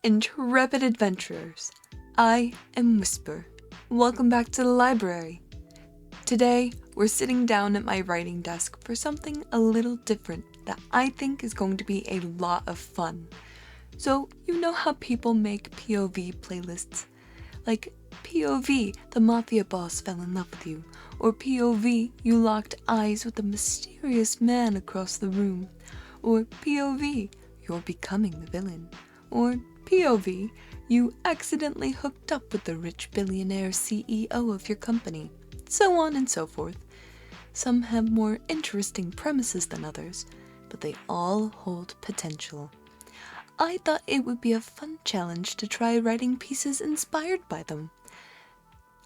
Greetings, intrepid adventurers. I am Whisper. Welcome back to the library. Today, we're sitting down at my writing desk for something a little different that I think is going to be a lot of fun. So, you know how people make POV playlists? Like, POV, the mafia boss fell in love with you. Or POV, you locked eyes with a mysterious man across the room. Or POV, you're becoming the villain. Or POV, you accidentally hooked up with the rich billionaire CEO of your company. So on and so forth. Some have more interesting premises than others, but they all hold potential. I thought it would be a fun challenge to try writing pieces inspired by them.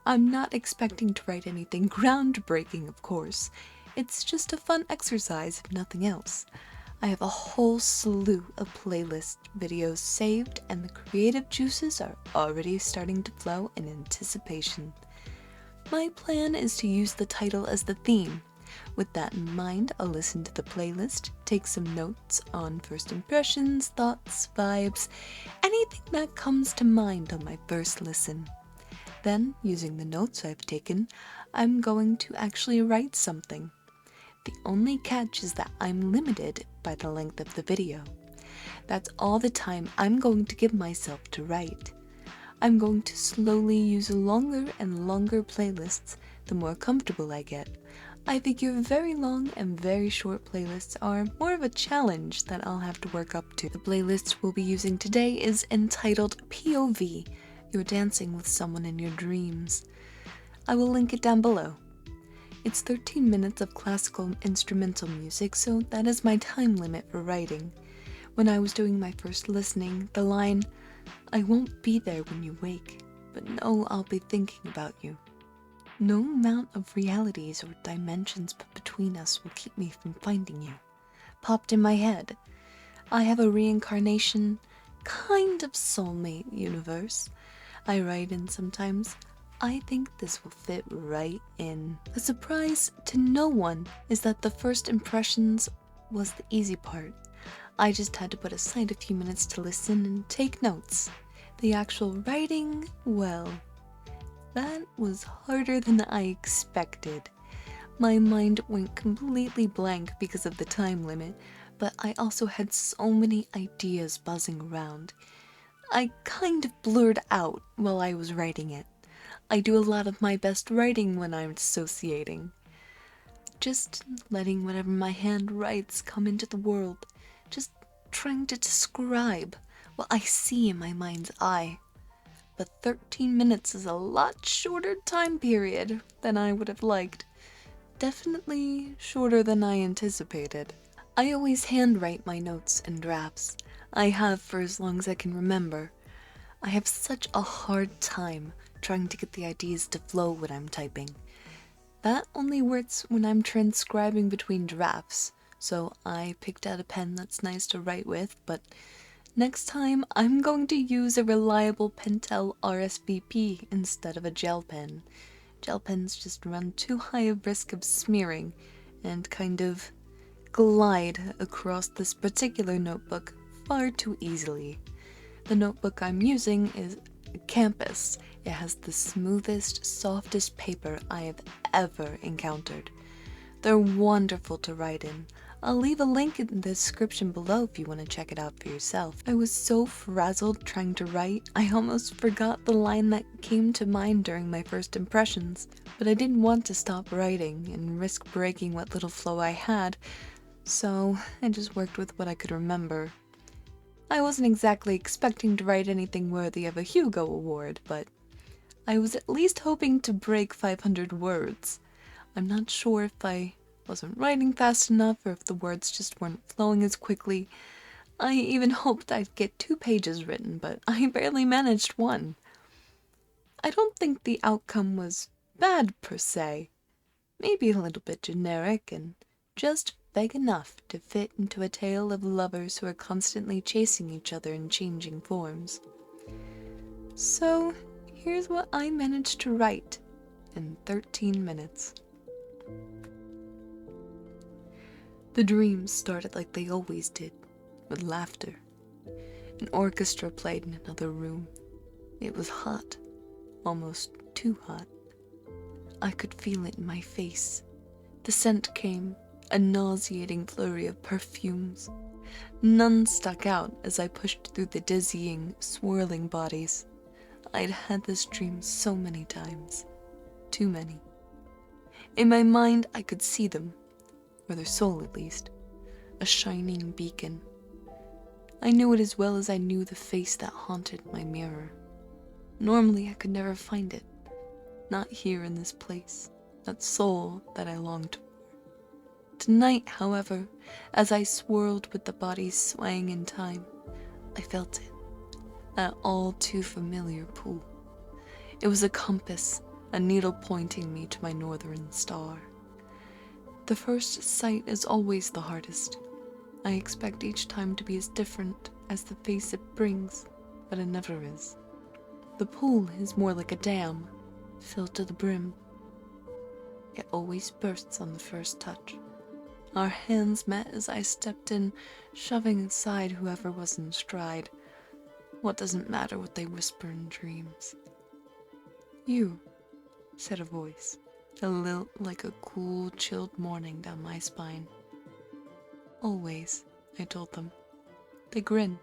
I'm not expecting to write anything groundbreaking, of course. It's just a fun exercise, if nothing else. I have a whole slew of playlist videos saved, and the creative juices are already starting to flow in anticipation. My plan is to use the title as the theme. With that in mind, I'll listen to the playlist, take some notes on first impressions, thoughts, vibes, anything that comes to mind on my first listen. Then, using the notes I've taken, I'm going to actually write something. The only catch is that I'm limited by the length of the video. That's all the time I'm going to give myself to write. I'm going to slowly use longer and longer playlists the more comfortable I get. I figure very long and very short playlists are more of a challenge that I'll have to work up to. The playlist we'll be using today is entitled POV, You're Dancing with Someone in Your Dreams. I will link it down below. It's 13 minutes of classical instrumental music, so that is my time limit for writing. When I was doing my first listening, the line, "I won't be there when you wake, but know I'll be thinking about you. No amount of realities or dimensions put between us will keep me from finding you," popped in my head. I have a reincarnation, kind of soulmate universe I write in sometimes. I think this will fit right in. The surprise to no one is that the first impressions was the easy part. I just had to put aside a few minutes to listen and take notes. The actual writing, well, that was harder than I expected. My mind went completely blank because of the time limit, but I also had so many ideas buzzing around. I kind of blurred out while I was writing it. I do a lot of my best writing when I'm dissociating. Just letting whatever my hand writes come into the world. Just trying to describe what I see in my mind's eye. But 13 minutes is a lot shorter time period than I would have liked. Definitely shorter than I anticipated. I always handwrite my notes and drafts. I have for as long as I can remember. I have such a hard time trying to get the ideas to flow when I'm typing. That only works when I'm transcribing between drafts, so I picked out a pen that's nice to write with, but next time I'm going to use a reliable Pentel RSVP instead of a gel pen. Gel pens just run too high a risk of smearing and kind of glide across this particular notebook far too easily. The notebook I'm using is a Campus. It has the smoothest, softest paper I have ever encountered. They're wonderful to write in. I'll leave a link in the description below if you want to check it out for yourself. I was so frazzled trying to write, I almost forgot the line that came to mind during my first impressions. But I didn't want to stop writing and risk breaking what little flow I had, so I just worked with what I could remember. I wasn't exactly expecting to write anything worthy of a Hugo Award, but I was at least hoping to break 500 words. I'm not sure if I wasn't writing fast enough or if the words just weren't flowing as quickly. I even hoped I'd get 2 pages written, but I barely managed 1. I don't think the outcome was bad per se. Maybe a little bit generic and just vague enough to fit into a tale of lovers who are constantly chasing each other in changing forms. So, here's what I managed to write in 13 minutes. The dreams started like they always did, with laughter. An orchestra played in another room. It was hot, almost too hot. I could feel it in my face. The scent came, a nauseating flurry of perfumes. None stuck out as I pushed through the dizzying, swirling bodies. I'd had this dream so many times. Too many. In my mind, I could see them, or their soul at least, a shining beacon. I knew it as well as I knew the face that haunted my mirror. Normally, I could never find it. Not here in this place, that soul that I longed for. Tonight, however, as I swirled with the bodies swaying in time, I felt it. That all too familiar pull. It was a compass, a needle pointing me to my northern star. The first sight is always the hardest. I expect each time to be as different as the face it brings, but it never is. The pool is more like a dam, filled to the brim. It always bursts on the first touch. Our hands met as I stepped in, shoving aside whoever was in stride. What does it matter what they whisper in dreams? "You," said a voice, a lilt like a cool, chilled morning down my spine. "Always," I told them. They grinned.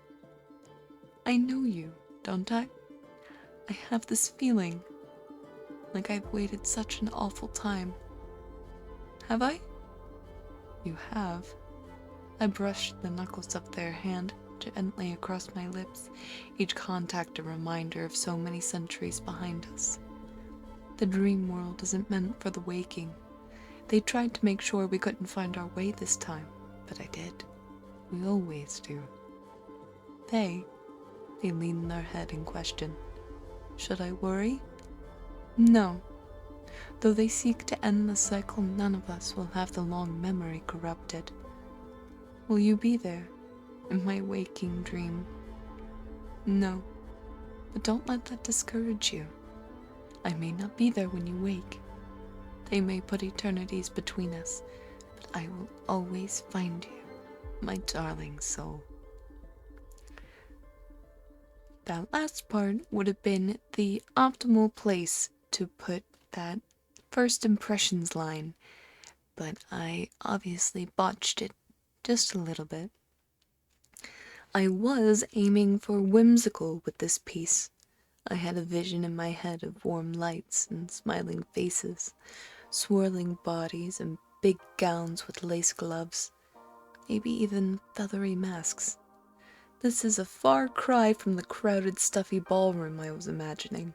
"I know you, don't I? I have this feeling, like I've waited such an awful time." "Have I?" "You have." I brushed the knuckles of their hand gently across my lips, each contact a reminder of so many centuries behind us. The dream world isn't meant for the waking. They tried to make sure we couldn't find our way this time, but I did. We always do. They leaned their head in question. Should I worry? No. Though they seek to end the cycle, none of us will have the long memory corrupted. Will you be there, in my waking dream? No, but don't let that discourage you. I may not be there when you wake. They may put eternities between us, but I will always find you, my darling soul. That last part would have been the optimal place to put that first impressions line, but I obviously botched it just a little bit. I was aiming for whimsical with this piece. I had a vision in my head of warm lights and smiling faces, swirling bodies and big gowns with lace gloves, maybe even feathery masks. This is a far cry from the crowded, stuffy ballroom I was imagining.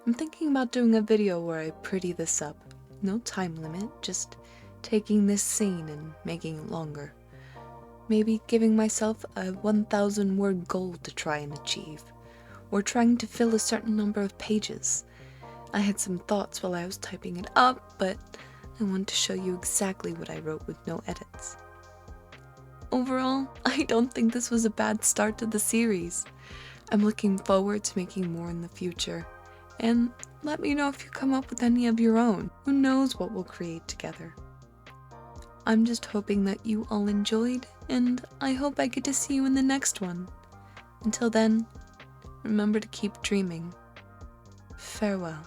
I'm thinking about doing a video where I pretty this up. No time limit, just taking this scene and making it longer. Maybe giving myself a 1,000-word goal to try and achieve, or trying to fill a certain number of pages. I had some thoughts while I was typing it up, but I want to show you exactly what I wrote with no edits. Overall, I don't think this was a bad start to the series. I'm looking forward to making more in the future, and let me know if you come up with any of your own. Who knows what we'll create together. I'm just hoping that you all enjoyed, and I hope I get to see you in the next one. Until then, remember to keep dreaming. Farewell.